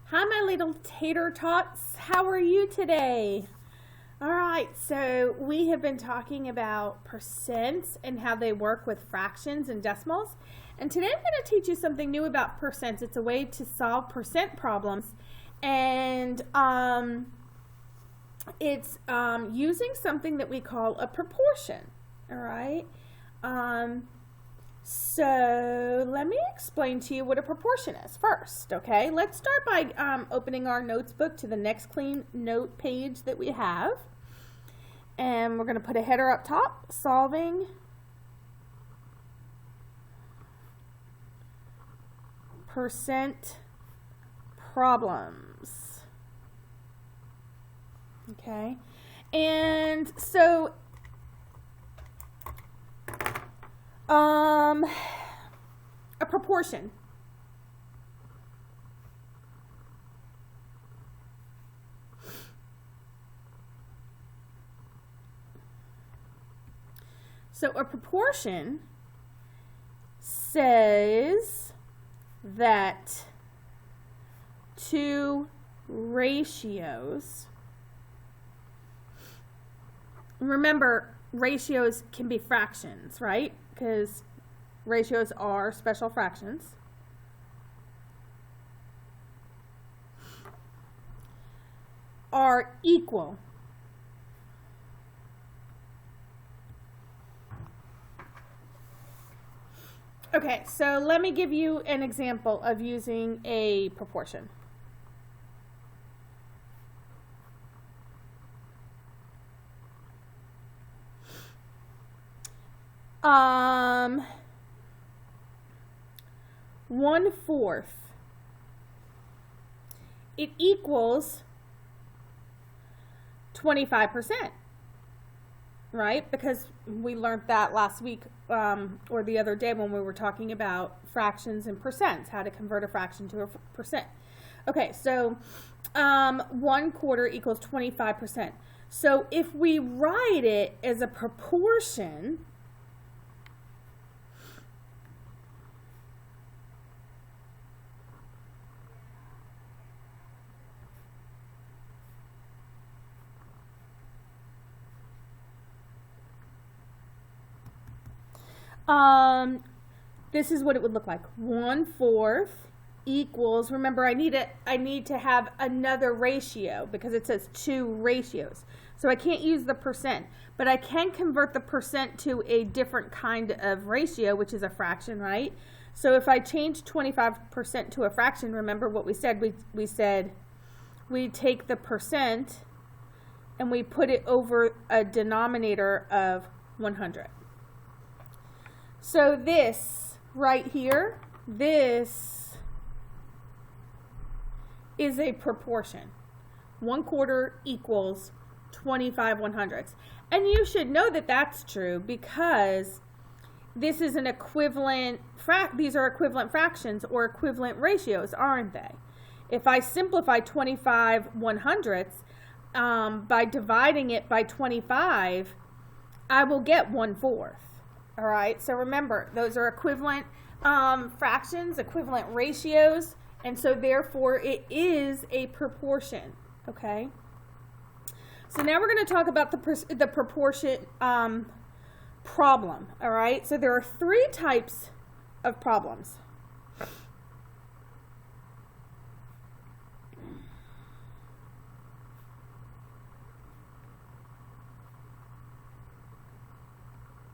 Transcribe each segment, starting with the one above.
Hi, my little tater tots. How are you today? All right, so we have been talking about percents and how they work with fractions and decimals. And today I'm going to teach you something new about percents. It's a way to solve percent problems. And it's using something that we call a proportion. All right. So let me explain to you what a proportion is first, okay? Let's start by opening our notes book to the next clean note page that we have. And we're going to put a header up top, solving percent problems. Okay? And so a proportion. So a proportion says that two ratios, remember ratios can be fractions, right? Because ratios are special fractions. Are equal. Okay, so let me give you an example of using a proportion. One-fourth. It equals 25%, right? Because we learned that last week or the other day when we were talking about fractions and percents, how to convert a fraction to a percent. Okay, so 1/4 equals 25%. So if we write it as a proportion, this is what it would look like. 1/4 equals, remember I need to have another ratio because it says two ratios. So I can't use the percent, but I can convert the percent to a different kind of ratio, which is a fraction, right? So if I change 25% to a fraction, remember what we said? We said we take the percent and we put it over a denominator of 100. So this right here, this is a proportion. 1/4 equals 25 100ths. And you should know that that's true because this is an equivalent, these are equivalent fractions or equivalent ratios, aren't they? If I simplify 25 100ths by dividing it by 25, I will get 1/4. All right, so remember, those are equivalent fractions, equivalent ratios, and so therefore it is a proportion, okay? So now we're going to talk about the proportion problem, all right? So there are three types of problems.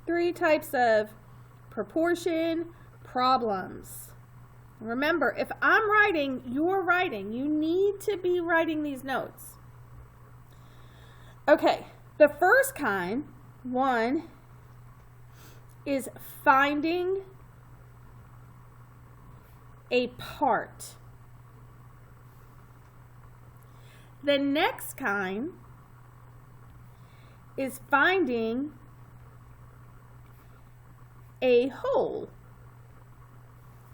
Three types of proportion problems. Remember, if I'm writing, you're writing. You need to be writing these notes. Okay, the first kind, one, is finding a part. The next kind is finding a hole.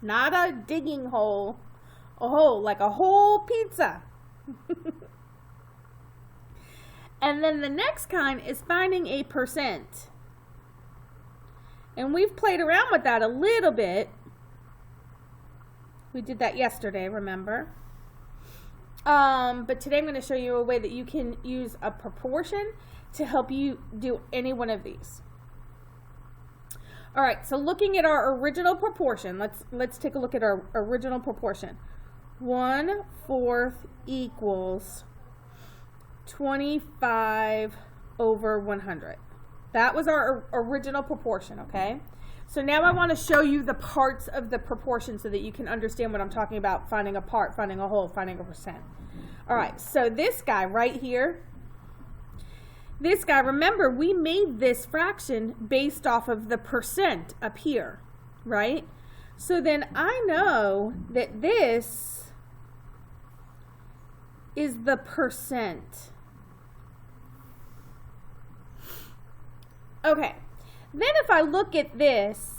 Not a digging hole, a hole, like a whole pizza. And then the next kind is finding a percent. And we've played around with that a little bit. We did that yesterday, remember? But today I'm going to show you a way that you can use a proportion to help you do any one of these. All right, so looking at our original proportion, let's take a look at our original proportion. 1/4 equals 25 over 100. That was our original proportion, okay? So now I want to show you the parts of the proportion so that you can understand what I'm talking about, finding a part, finding a whole, finding a percent. All right, so this guy right here, this guy, remember, we made this fraction based off of the percent up here, right? So then I know that this is the percent. Okay, then if I look at this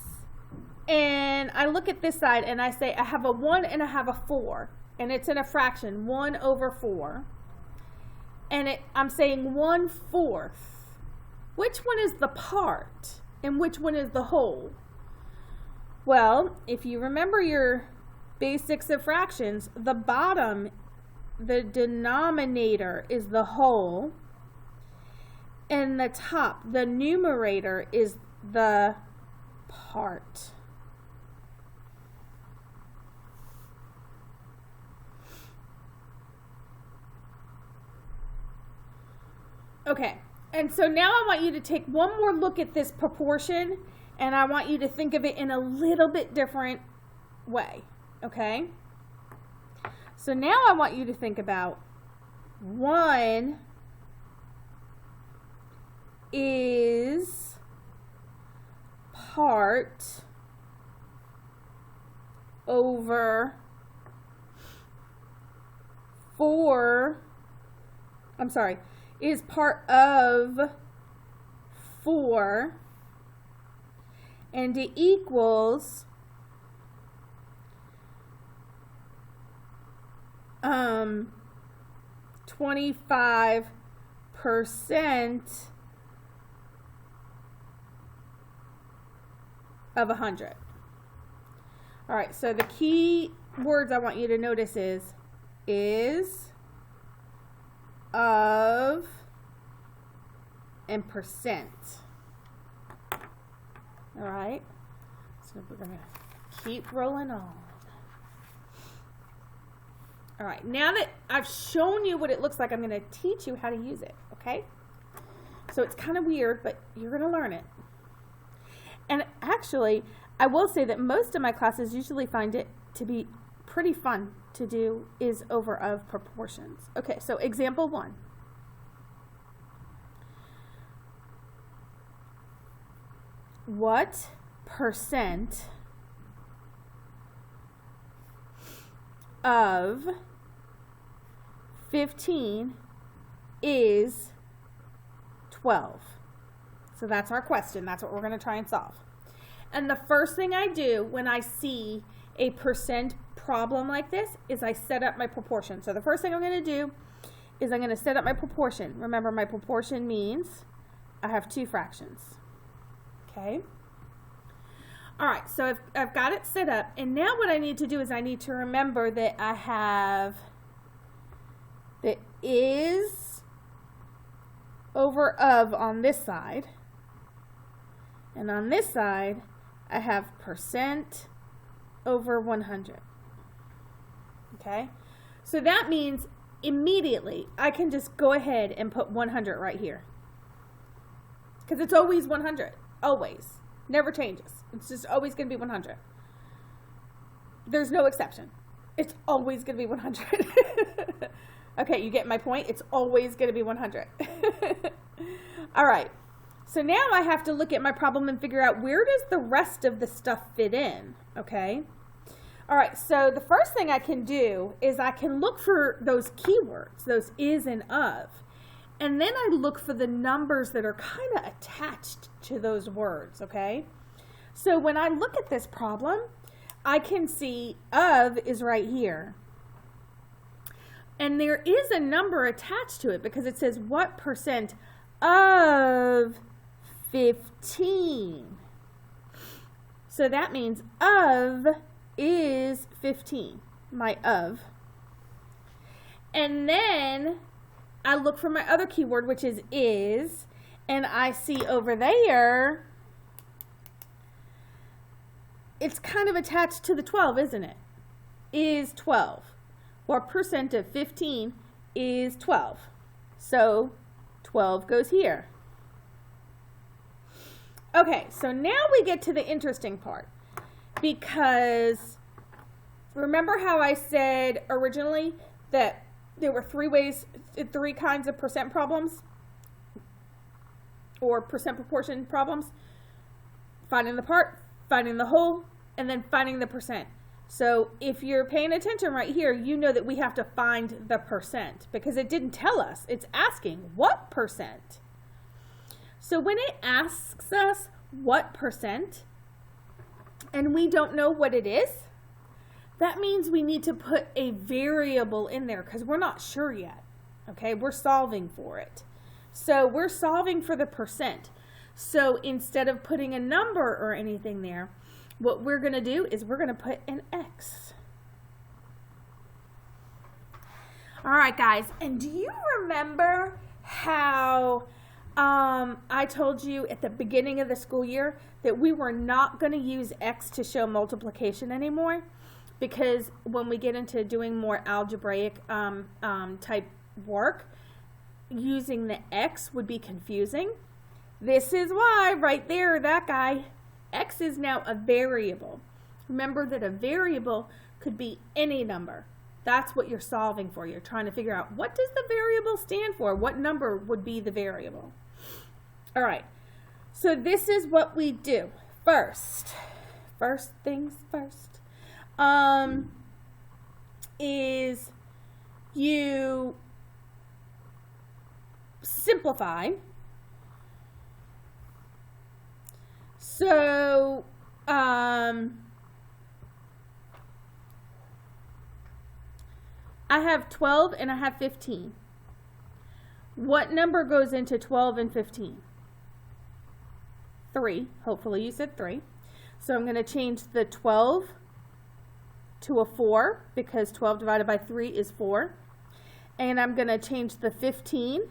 and I look at this side and I say I have a 1 and I have a 4 and it's in a fraction, 1 over 4, and I'm saying 1/4. Which one is the part and which one is the whole? Well, if you remember your basics of fractions, the bottom, the denominator, is the whole, and the top, the numerator, is the part. Okay, and so now I want you to take one more look at this proportion, and I want you to think of it in a little bit different way, okay? So now I want you to think about 1 is part over 4, is part of 4, and it equals 25% of 100. All right, so the key words I want you to notice is of, and percent. All right, so we're going to keep rolling on. All right, now that I've shown you what it looks like, I'm going to teach you how to use it, okay? So it's kind of weird, but you're going to learn it. And actually, I will say that most of my classes usually find it to be pretty fun to do is over of proportions. Okay, so example 1. What percent of 15 is 12? So that's our question. That's what we're going to try and solve. And the first thing I do when I see a percent problem like this is I set up my proportion. So the first thing I'm going to do is I'm going to set up my proportion. Remember, my proportion means I have 2 fractions. Okay? All right, so I've got it set up. And now what I need to do is I need to remember that I have the is over of on this side. And on this side, I have percent over 100. Okay? So that means immediately I can just go ahead and put 100 right here. Because it's always 100. Always. Never changes. It's just always going to be 100. There's no exception. It's always going to be 100. Okay, you get my point? It's always going to be 100. All right. So now I have to look at my problem and figure out where does the rest of the stuff fit in, okay? All right, so the first thing I can do is I can look for those keywords, those is and of, and then I look for the numbers that are kind of attached to those words, okay? So when I look at this problem, I can see of is right here. And there is a number attached to it because it says what percent of 15. So that means of is 15, my of. And then I look for my other keyword, which is, and I see over there, it's kind of attached to the 12, isn't it? Is 12. What percent of 15 is 12? So 12 goes here. Okay, so now we get to the interesting part, because remember how I said originally that there were three kinds of percent problems or percent proportion problems? Finding the part, finding the whole, and then finding the percent. So if you're paying attention right here, you know that we have to find the percent because it didn't tell us. It's asking what percent. So when it asks us what percent and we don't know what it is, that means we need to put a variable in there because we're not sure yet. Okay, we're solving for it. So we're solving for the percent. So instead of putting a number or anything there, what we're going to do is we're going to put an X. All right, guys, and do you remember how I told you at the beginning of the school year that we were not going to use X to show multiplication anymore? Because when we get into doing more algebraic type work, using the X would be confusing. This is why right there, that guy, X is now a variable. Remember that a variable could be any number. That's what you're solving for. You're trying to figure out, what does the variable stand for? What number would be the variable? All right, so this is what we do. First things first, is you simplify. So, I have 12 and I have 15. What number goes into 12 and 15? 3. Hopefully you said 3. So I'm going to change the 12 to a 4 because 12 divided by 3 is 4. And I'm going to change the 15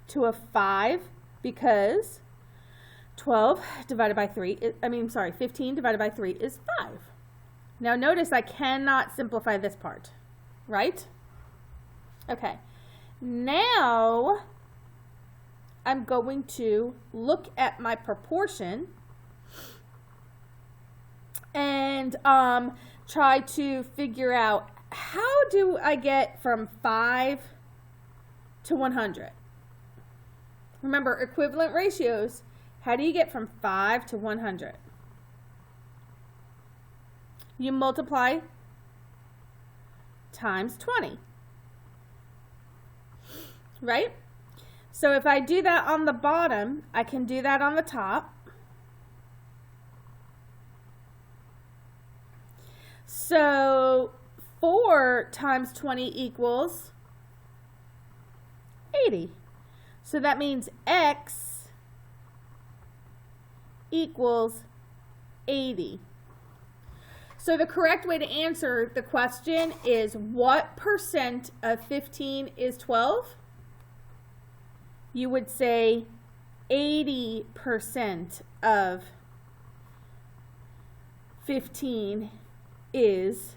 to a 5 because 15 divided by 3 is 5. Now notice I cannot simplify this part, right? Okay, now I'm going to look at my proportion and try to figure out, how do I get from 5 to 100? Remember, equivalent ratios. How do you get from 5 to 100? You multiply times 20, right? So if I do that on the bottom, I can do that on the top. So 4 times 20 equals 80. So that means X equals 80. So the correct way to answer the question is, what percent of 15 is 12? You would say 80% of 15 is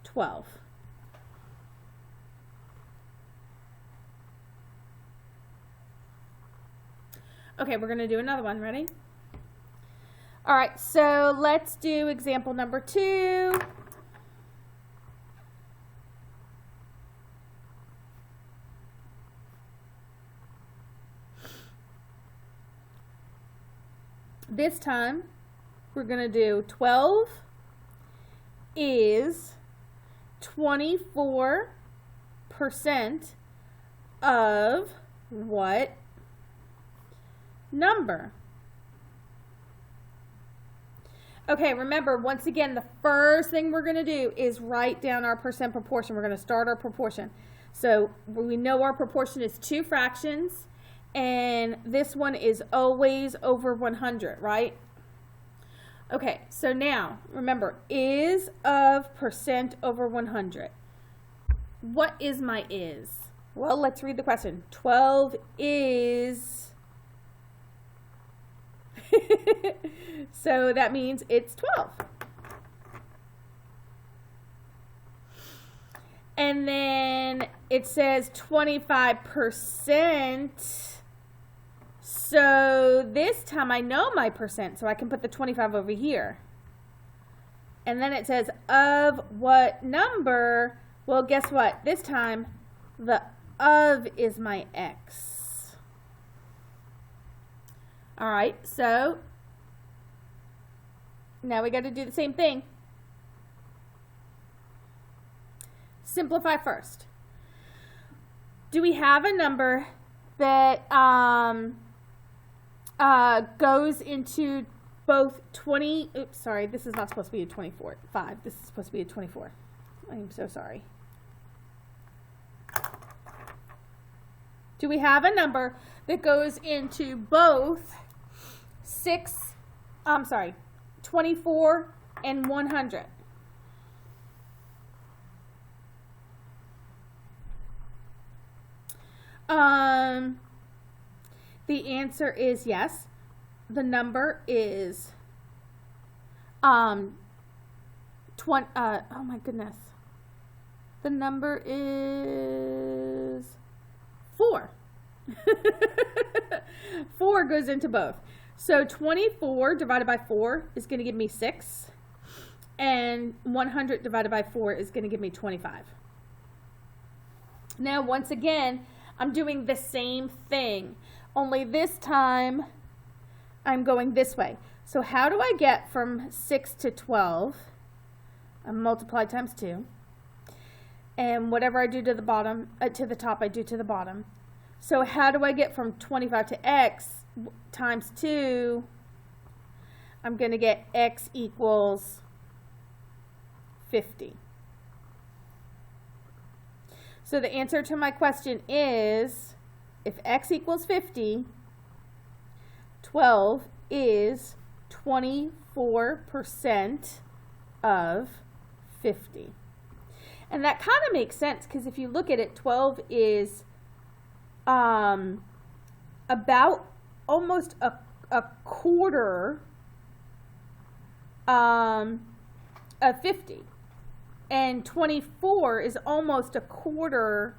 12. Okay, we're going to do another one. Ready? All right, so let's do example number 2. This time, we're going to do 12 is 24% of what number? Okay, remember, once again, the first thing we're going to do is write down our percent proportion. We're going to start our proportion. So we know our proportion is 2 fractions, and this one is always over 100, right? Okay, so now, remember, is of percent over 100. What is my is? Well, let's read the question. 12 is... So that means it's 12. And then it says 25%. So this time I know my percent, so I can put the 25 over here. And then it says of what number? Well, guess what? This time the of is my x. All right, so now we got to do the same thing. Simplify first. Do we have a number that goes into both 20, oops, sorry, this is not supposed to be a 24, 5, this is supposed to be a 24. I'm so sorry. Do we have a number that goes into both 24 and 100? The answer is yes. The number is oh my goodness. The number is 4. 4 goes into both. So 24 divided by 4 is going to give me 6. And 100 divided by 4 is going to give me 25. Now, once again, I'm doing the same thing, only this time I'm going this way. So how do I get from 6 to 12? I multiply times 2. And whatever I do to the bottom, to the top, I do to the bottom. So how do I get from 25 to x times 2? I'm going to get x equals 50. So the answer to my question is, if x equals 50, 12 is 24% of 50. And that kind of makes sense, because if you look at it, 12 is about almost a quarter of 50. And 24 is almost a quarter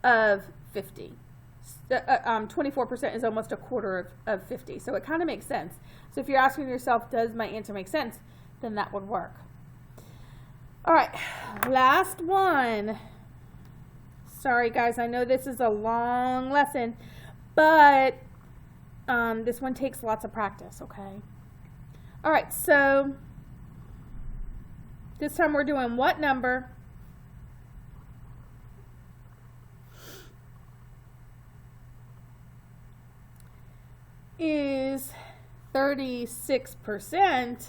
of 50. 24% is almost a quarter of 50. So it kind of makes sense. So if you're asking yourself, does my answer make sense? Then that would work. All right, last one. Sorry, guys. I know this is a long lesson, but this one takes lots of practice, okay? All right, so this time we're doing what number is 36%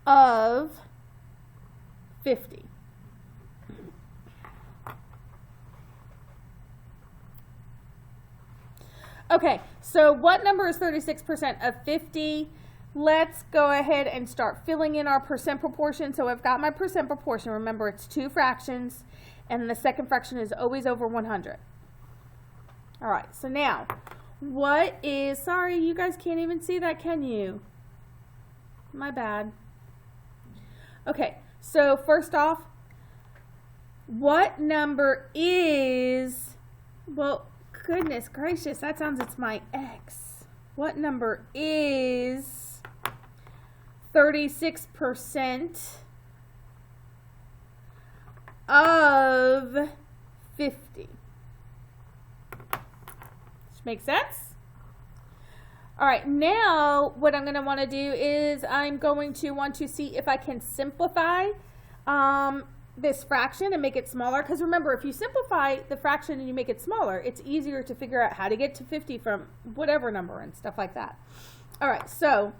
of 50? Okay, so what number is 36% of 50? Let's go ahead and start filling in our percent proportion. So I've got my percent proportion. Remember, it's 2 fractions, and the second fraction is always over 100. All right, so now, what is, sorry, you guys can't even see that, can you? My bad. Okay, so first off, what number is, well, goodness gracious, that sounds, it's my x. What number is 36% of 50? Which makes sense? All right, now what I'm going to want to do is I'm going to want to see if I can simplify this fraction and make it smaller. Because remember, if you simplify the fraction and you make it smaller, it's easier to figure out how to get to 50 from whatever number and stuff like that. All right, so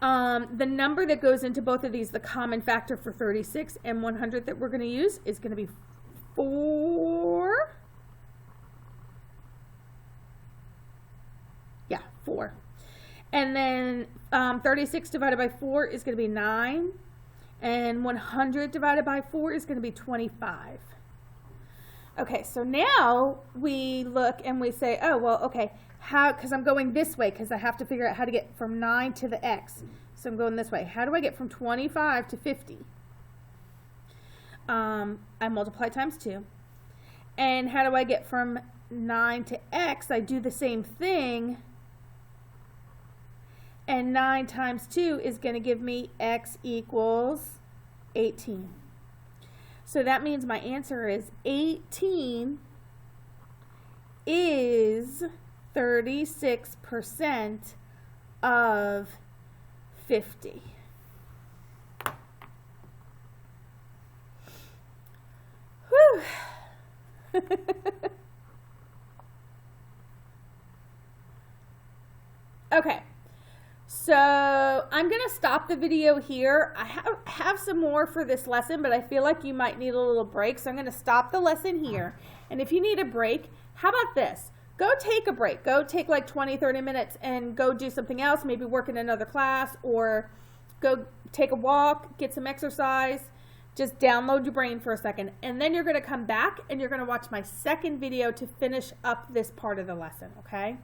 the number that goes into both of these, the common factor for 36 and 100 that we're going to use is going to be 4. Yeah, 4. And then 36 divided by 4 is going to be 9. And 100 divided by 4 is going to be 25. Okay, so now we look and we say, oh, well, okay, how, because I'm going this way because I have to figure out how to get from 9 to the x. So I'm going this way. How do I get from 25 to 50? I multiply times 2. And how do I get from 9 to x? I do the same thing. And 9 times 2 is going to give me x equals 18. So that means my answer is 18 is 36% of 50. Whew. Okay. So I'm going to stop the video here. I have some more for this lesson, but I feel like you might need a little break. So I'm going to stop the lesson here. And if you need a break, how about this? Go take a break. Go take like 20, 30 minutes and go do something else. Maybe work in another class or go take a walk, get some exercise. Just download your brain for a second. And then you're going to come back and you're going to watch my second video to finish up this part of the lesson, okay?